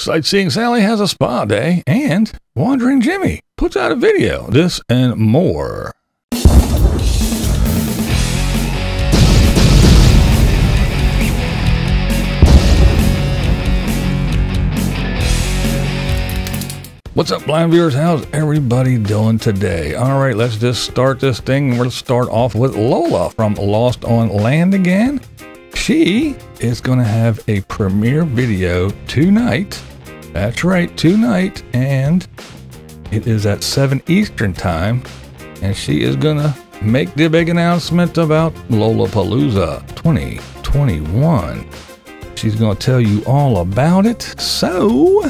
Sightseeing Sally has a spa day, and Wandering Jimmy puts out a video. This and more. What's up, blind viewers? How's everybody doing today? All right, let's just start this thing. We'll start off with Lola from Lost on Land again. She is going to have a premiere video tonight. That's right, tonight, and it is at 7 Eastern time, and she is going to make the big announcement about Lolapalooza 2021. She's going to tell you all about it, so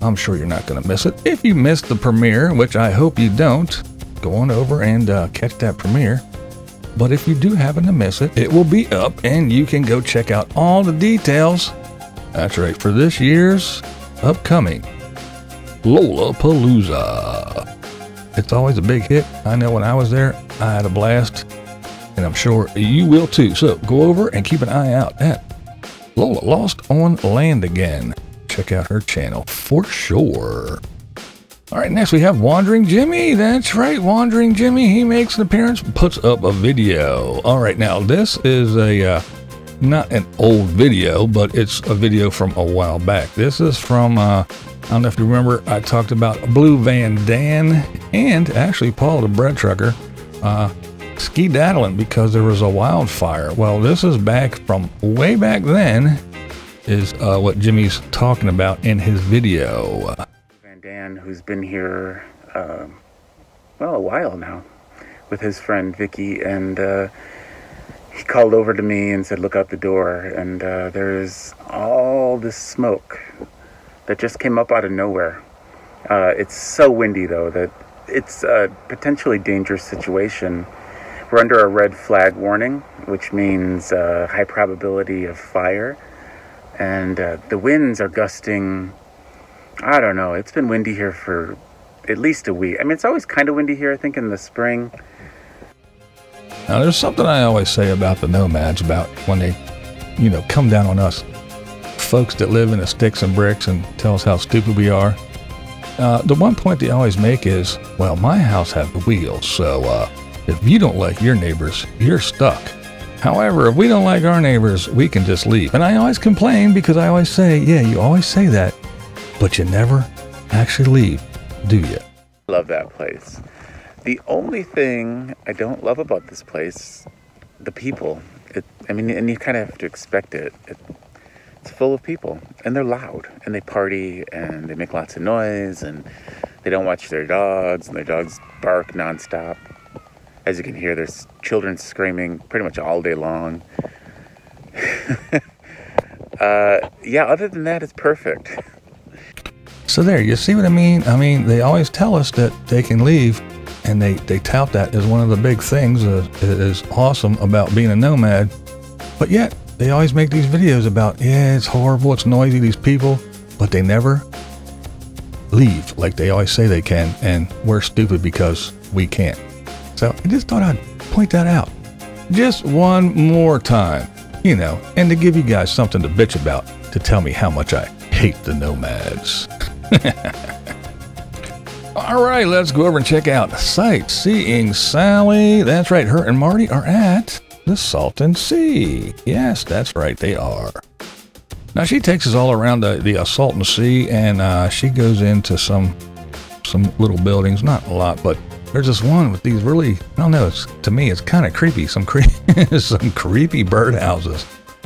I'm sure you're not going to miss it. If you missed the premiere, which I hope you don't, go on over and catch that premiere. But if you do happen to miss it, it will be up, and you can go check out all the details. That's right, for this year's upcoming Lolapalooza. It's always a big hit. I know when I was there, I had a blast, and I'm sure you will too. So go over and keep an eye out at Lola Lost on Land again. Check out her channel for sure. All right, next we have Wandering Jimmy. That's right, Wandering Jimmy. He makes an appearance, puts up a video. All right, now this is a not an old video, but it's a video from a while back. This is from, I don't know if you remember, I talked about Blue Van Dan and actually Paul the bread trucker ski-daddling because there was a wildfire. Well, this is back from way back then, is what Jimmy's talking about in his video. Van Dan, who's been here, well, a while now, with his friend Vicky, and he called over to me and said, look out the door, and there's all this smoke that just came up out of nowhere. It's so windy, though, that it's a potentially dangerous situation. We're under a red flag warning, which means high probability of fire, and the winds are gusting, I don't know, it's been windy here for at least a week. I mean, it's always kind of windy here, I think, in the spring. Now, there's something I always say about the nomads, about when they, you know, come down on us folks that live in the sticks and bricks and tell us how stupid we are. The one point they always make is, well, my house has wheels, so if you don't like your neighbors, you're stuck. However, if we don't like our neighbors, we can just leave. And I always complain because I always say, yeah, you always say that, but you never actually leave, do you? Love that place. The only thing I don't love about this place, the people. I mean, and you kind of have to expect it. It's full of people, and they're loud, and they party, and they make lots of noise, and they don't watch their dogs, and their dogs bark nonstop. As you can hear, there's children screaming pretty much all day long. Yeah, other than that, it's perfect. So there, you see what I mean? I mean, they always tell us that they can leave, and they tout that as one of the big things that is awesome about being a nomad. But yet, they always make these videos about, yeah, it's horrible, it's noisy, these people, but they never leave like they always say they can, and we're stupid because we can't. So I just thought I'd point that out just one more time, you know, and to give you guys something to bitch about, to tell me how much I hate the nomads. All right, let's go over and check out Sightseeing Sally. That's right, her and Marty are at the Salton Sea. Yes, that's right, they are. Now, she takes us all around the Salton Sea, and she goes into some little buildings, not a lot, but there's this one with these really, I don't know, to me, it's kind of creepy, some creepy birdhouses.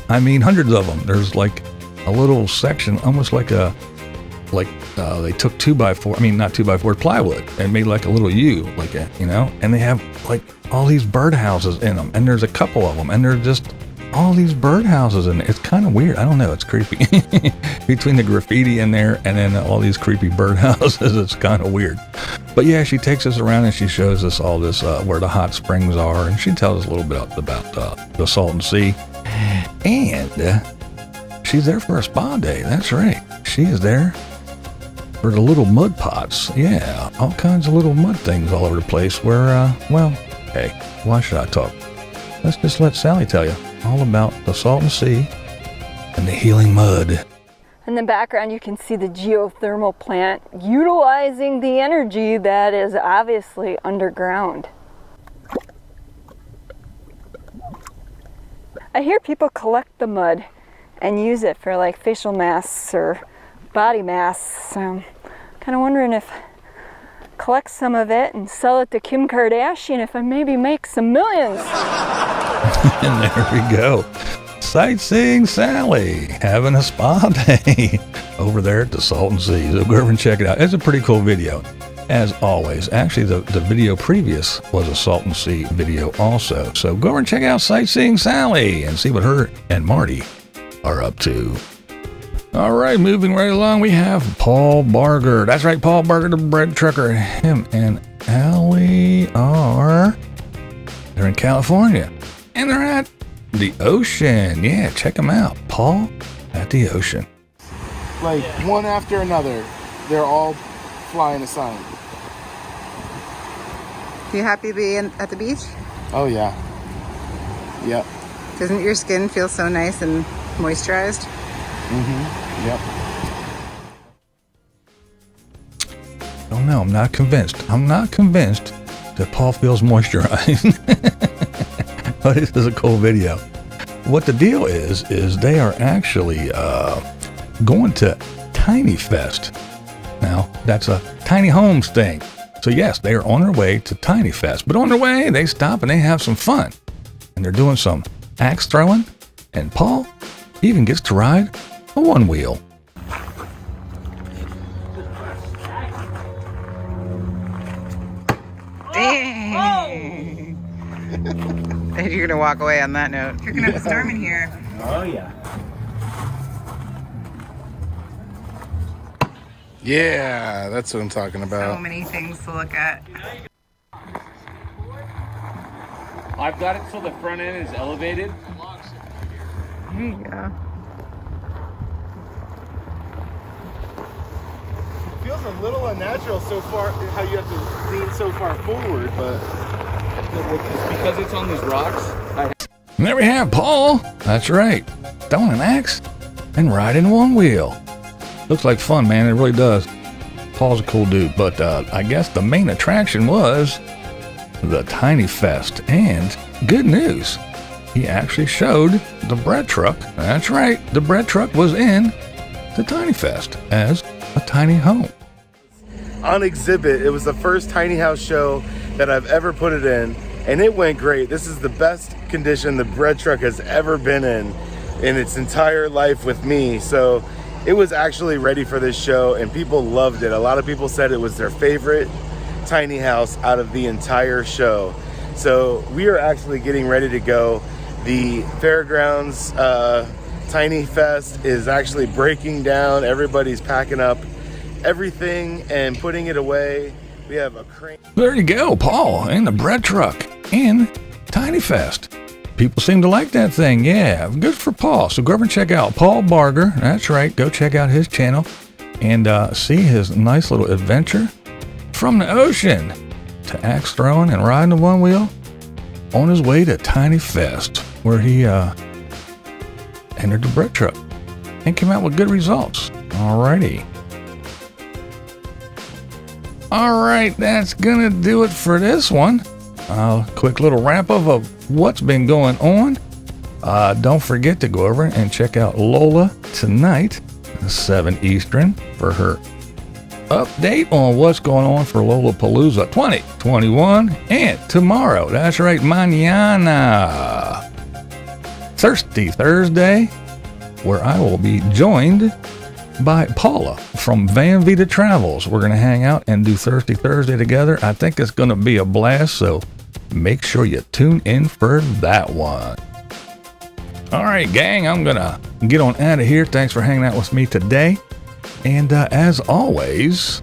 I mean, hundreds of them. There's like a little section, almost like they took 2x4, I mean, not 2x4, plywood, and made like a little U, like a, you know, and they have like all these birdhouses in them, and there's a couple of them, and there's just all these birdhouses in it. It's kind of weird. I don't know, it's creepy. Between the graffiti in there and then all these creepy birdhouses, it's kind of weird. But yeah, she takes us around and she shows us all this, where the hot springs are, and she tells us a little bit about the Salton Sea. And she's there for a spa day. That's right. She is there for the little mud pots. Yeah, all kinds of little mud things all over the place where, well, hey, why should I talk? Let's just let Sally tell you all about the Salton Sea and the healing mud. In the background, you can see the geothermal plant utilizing the energy that is obviously underground. I hear people collect the mud and use it for like facial masks or body masks. So I'm kind of wondering if collect some of it and sell it to Kim Kardashian if I maybe make some millions. And there we go. Sightseeing Sally having a spa day over there at the Salton Sea. So go over and check it out. It's a pretty cool video, as always. Actually, the video previous was a Salton Sea video also. So go over and check out Sightseeing Sally and see what her and Marty are up to. All right, moving right along, we have Paul Barger. That's right, Paul Barger, the bread trucker. Him and Allie they're in California, and they're at the ocean. Yeah, check them out. Paul at the ocean. Like one after another, they're all flying a sign. You happy being at the beach? Oh yeah. Yep. Doesn't your skin feel so nice and moisturized? Mm-hmm. Yep. Oh no, I'm not convinced. I'm not convinced that Paul feels moisturized. But this is a cool video. What the deal is they are actually going to Tiny Fest. Now, that's a tiny homes thing. So yes, they are on their way to Tiny Fest. But on their way, they stop and they have some fun. And they're doing some axe throwing. And Paul even gets to ride a one wheel. Dang. You're gonna walk away on that note. You're gonna have a storm in here. Oh yeah. Yeah, that's what I'm talking about. So many things to look at. I've got it so the front end is elevated. There you go. It feels a little unnatural so far, how you have to lean so far forward, but Because it's on these rocks. And there we have Paul. That's right. Throwing an axe and riding one wheel. Looks like fun, man. It really does. Paul's a cool dude. But I guess the main attraction was the Tiny Fest. And good news, he actually showed the bread truck. That's right. The bread truck was in the Tiny Fest as a tiny home. on exhibit. It was the first tiny house show that I've ever put it in, and it went great. This is the best condition the bread truck has ever been in its entire life with me. So it was actually ready for this show, and people loved it. A lot of people said it was their favorite tiny house out of the entire show. So we are actually getting ready to go. The fairgrounds Tiny Fest is actually breaking down. Everybody's packing up everything and putting it away. We have a crane. There you go, Paul and the bread truck in Tiny Fest. People seem to like that thing. Yeah, good for Paul. So go over and check out Paul Barger. That's right. Go check out his channel and see his nice little adventure from the ocean to axe throwing and riding the one wheel on his way to Tiny Fest, where he entered the bread truck and came out with good results. Alrighty. All right, that's gonna do it for this one. Quick little wrap up of what's been going on. Don't forget to go over and check out Lola tonight, 7 Eastern, for her update on what's going on for Lolapalooza 2021. And tomorrow, that's right, mañana, Thirsty Thursday, where I will be joined by Paula from Van Vita Travels. We're going to hang out and do Thirsty Thursday together. I think it's going to be a blast, so make sure you tune in for that one. All right, gang, I'm going to get on out of here. Thanks for hanging out with me today. And as always,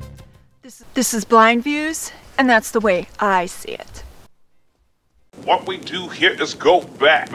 This is BlindViews, and that's the way I see it. What we do here is go back.